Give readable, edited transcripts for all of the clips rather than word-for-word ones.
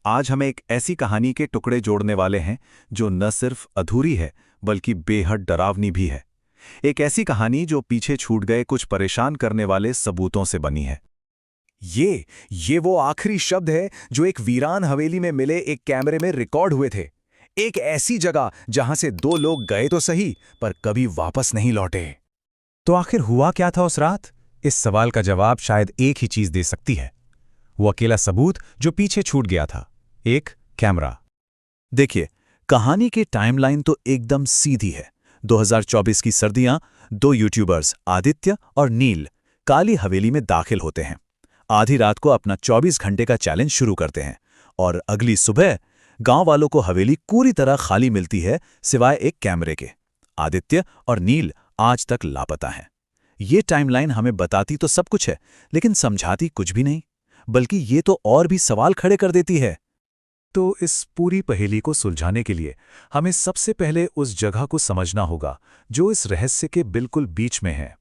आज हम एक ऐसी कहानी के टुकड़े जोड़ने वाले हैं जो न सिर्फ अधूरी है बल्कि बेहद डरावनी भी है। एक ऐसी कहानी जो पीछे छूट गए कुछ परेशान करने वाले सबूतों से बनी है। ये वो आखिरी शब्द है जो एक वीरान हवेली में मिले एक कैमरे में रिकॉर्ड हुए थे। एक ऐसी जगह जहां से दो लोग गए तो सही पर कभी वापस नहीं लौटे। तो आखिर हुआ क्या था उस रात? इस सवाल का जवाब शायद एक ही चीज दे सकती है, वो अकेला सबूत जो पीछे छूट गया था, एक कैमरा। देखिए, कहानी की टाइमलाइन तो एकदम सीधी है। 2024 की सर्दियां, दो यूट्यूबर्स आदित्य और नील काली हवेली में दाखिल होते हैं। आधी रात को अपना 24 घंटे का चैलेंज शुरू करते हैं और अगली सुबह गांव वालों को हवेली पूरी तरह खाली मिलती है सिवाय एक कैमरे के। आदित्य और नील आज तक लापता हैं। ये टाइमलाइन हमें बताती तो सब कुछ है, लेकिन समझाती कुछ भी नहीं, बल्कि ये तो और भी सवाल खड़े कर देती है। तो इस पूरी पहेली को सुलझाने के लिए हमें सबसे पहले उस जगह को समझना होगा जो इस रहस्य के बिल्कुल बीच में है,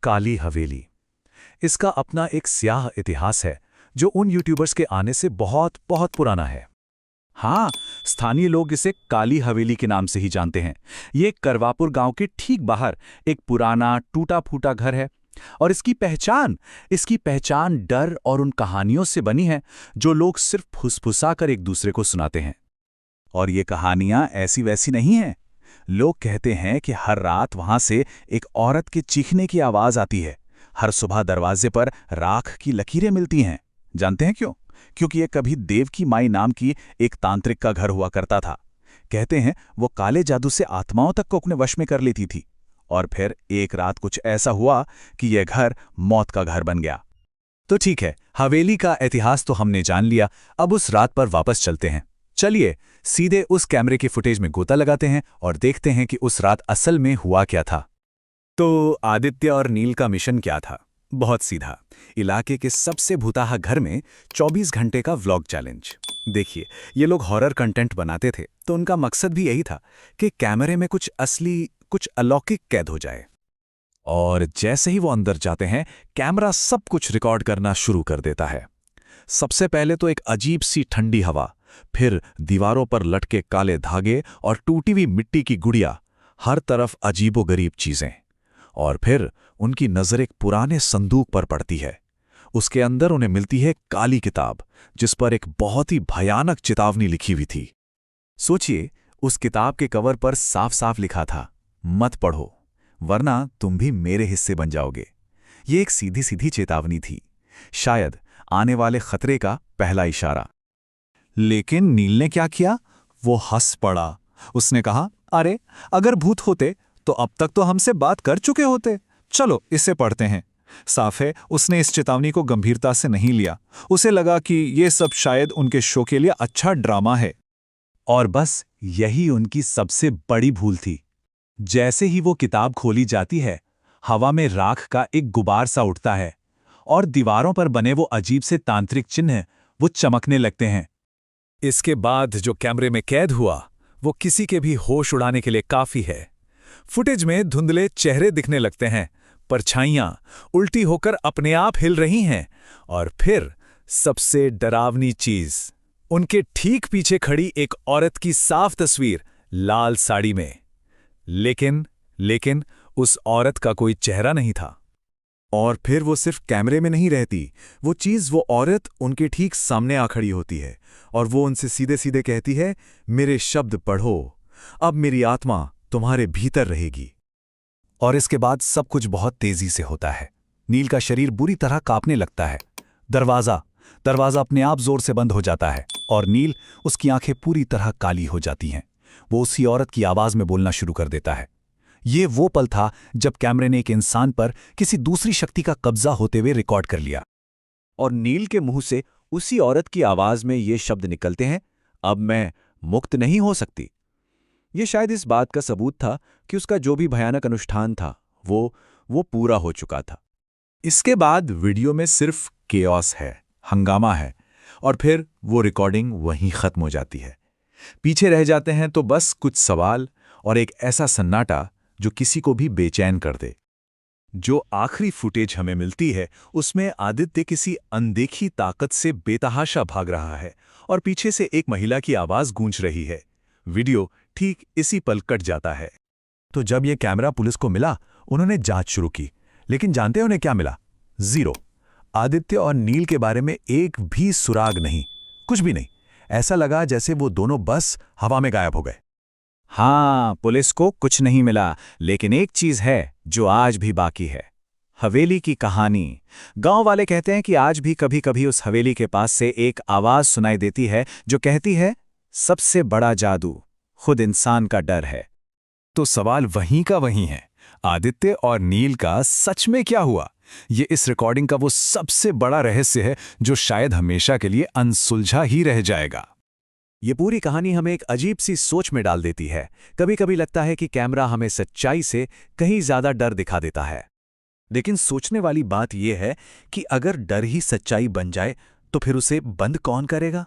काली हवेली। इसका अपना एक स्याह इतिहास है जो उन यूट्यूबर्स के आने से बहुत बहुत पुराना है। हाँ, स्थानीय लोग इसे काली हवेली के नाम से ही जानते हैं। ये करवापुर गांव के ठीक बाहर एक पुराना टूटा फूटा घर है और इसकी पहचान डर और उन कहानियों से बनी है जो लोग सिर्फ फुसफुसा कर एक दूसरे को सुनाते हैं। और ये कहानियां ऐसी वैसी नहीं हैं। लोग कहते हैं कि हर रात वहां से एक औरत के चीखने की आवाज आती है। हर सुबह दरवाजे पर राख की लकीरें मिलती हैं। जानते हैं क्यों? क्योंकि ये कभी देव की माई नाम की एक तांत्रिक का घर हुआ करता था। कहते हैं वो काले जादू से आत्माओं तक को अपने वश में कर लेती थी। और फिर एक रात कुछ ऐसा हुआ कि यह घर मौत का घर बन गया। तो ठीक है, हवेली का इतिहास तो हमने जान लिया, अब उस रात पर वापस चलते हैं। चलिए सीधे उस कैमरे की फुटेज में गोता लगाते हैं और देखते हैं कि उस रात असल में हुआ क्या था। तो आदित्य और नील का मिशन क्या था? बहुत सीधा, इलाके के सबसे भूताहा घर में 24 घंटे का व्लॉग चैलेंज। देखिए, ये लोग हॉरर कंटेंट बनाते थे तो उनका मकसद भी यही था कि कैमरे में कुछ असली, कुछ अलौकिक कैद हो जाए। और जैसे ही वो अंदर जाते हैं, कैमरा सब कुछ रिकॉर्ड करना शुरू कर देता है। सबसे पहले तो एक अजीब सी ठंडी हवा, फिर दीवारों पर लटके काले धागे और टूटी हुई मिट्टी की गुड़िया, हर तरफ अजीबोगरीब चीजें। और फिर उनकी नजर एक पुराने संदूक पर पड़ती है। उसके अंदर उन्हें मिलती है काली किताब, जिस पर एक बहुत ही भयानक चेतावनी लिखी हुई थी। सोचिए, उस किताब के कवर पर साफ साफ लिखा था, मत पढ़ो वरना तुम भी मेरे हिस्से बन जाओगे। ये एक सीधी सीधी चेतावनी थी, शायद आने वाले खतरे का पहला इशारा। लेकिन नील ने क्या किया? वो हंस पड़ा। उसने कहा, अरे अगर भूत होते तो अब तक तो हमसे बात कर चुके होते। चलो इसे पढ़ते हैं। साफ है, उसने इस चेतावनी को गंभीरता से नहीं लिया। उसे लगा कि ये सब शायद उनके शो के लिए अच्छा ड्रामा है। और बस यही उनकी सबसे बड़ी भूल थी। जैसे ही वो किताब खोली जाती है, हवा में राख का एक गुबार सा उठता है और दीवारों पर बने वो अजीब से तांत्रिक चिन्ह वो चमकने लगते हैं। इसके बाद जो कैमरे में कैद हुआ वो किसी के भी होश उड़ाने के लिए काफी है। फुटेज में धुंधले चेहरे दिखने लगते हैं, परछाइयां उल्टी होकर अपने आप हिल रही हैं, और फिर सबसे डरावनी चीज, उनके ठीक पीछे खड़ी एक औरत की साफ तस्वीर लाल साड़ी में। लेकिन उस औरत का कोई चेहरा नहीं था। और फिर वो सिर्फ कैमरे में नहीं रहती, वो औरत उनके ठीक सामने आ खड़ी होती है और वो उनसे सीधे सीधे कहती है, मेरे शब्द पढ़ो, अब मेरी आत्मा तुम्हारे भीतर रहेगी। और इसके बाद सब कुछ बहुत तेजी से होता है। नील का शरीर बुरी तरह कांपने लगता है। दरवाजा अपने आप जोर से बंद हो जाता है और नील, उसकी आंखें पूरी तरह काली हो जाती हैं। वो उसी औरत की आवाज में बोलना शुरू कर देता है। ये वो पल था जब कैमरे ने एक इंसान पर किसी दूसरी शक्ति का कब्जा होते हुए रिकॉर्ड कर लिया। और नील के मुंह से उसी औरत की आवाज में ये शब्द निकलते हैं, अब मैं मुक्त नहीं हो सकती। ये शायद इस बात का सबूत था कि उसका जो भी भयानक अनुष्ठान था वो पूरा हो चुका था। इसके बाद वीडियो में सिर्फ केओस है, हंगामा है, और फिर वो रिकॉर्डिंग वहीं खत्म हो जाती है। पीछे रह जाते हैं तो बस कुछ सवाल और एक ऐसा सन्नाटा जो किसी को भी बेचैन कर दे। जो आखिरी फुटेज हमें मिलती है उसमें आदित्य किसी अनदेखी ताकत से बेतहाशा भाग रहा है और पीछे से एक महिला की आवाज गूंज रही है। वीडियो ठीक इसी पल कट जाता है। तो जब यह कैमरा पुलिस को मिला, उन्होंने जांच शुरू की, लेकिन जानते हैं उन्हें क्या मिला? जीरो। आदित्य और नील के बारे में एक भी सुराग नहीं, कुछ भी नहीं। ऐसा लगा जैसे वो दोनों बस हवा में गायब हो गए। हाँ, पुलिस को कुछ नहीं मिला, लेकिन एक चीज है जो आज भी बाकी है, हवेली की कहानी। गांव वाले कहते हैं कि आज भी कभी-कभी उस हवेली के पास से एक आवाज सुनाई देती है जो कहती है, सबसे बड़ा जादू खुद इंसान का डर है। तो सवाल वहीं का वहीं है, आदित्य और नील का सच में क्या हुआ? ये इस रिकॉर्डिंग का वो सबसे बड़ा रहस्य है जो शायद हमेशा के लिए अनसुलझा ही रह जाएगा। ये पूरी कहानी हमें एक अजीब सी सोच में डाल देती है। कभी-कभी लगता है कि कैमरा हमें सच्चाई से कहीं ज्यादा डर दिखा देता है। लेकिन सोचने वाली बात यह है कि अगर डर ही सच्चाई बन जाए तो फिर उसे बंद कौन करेगा?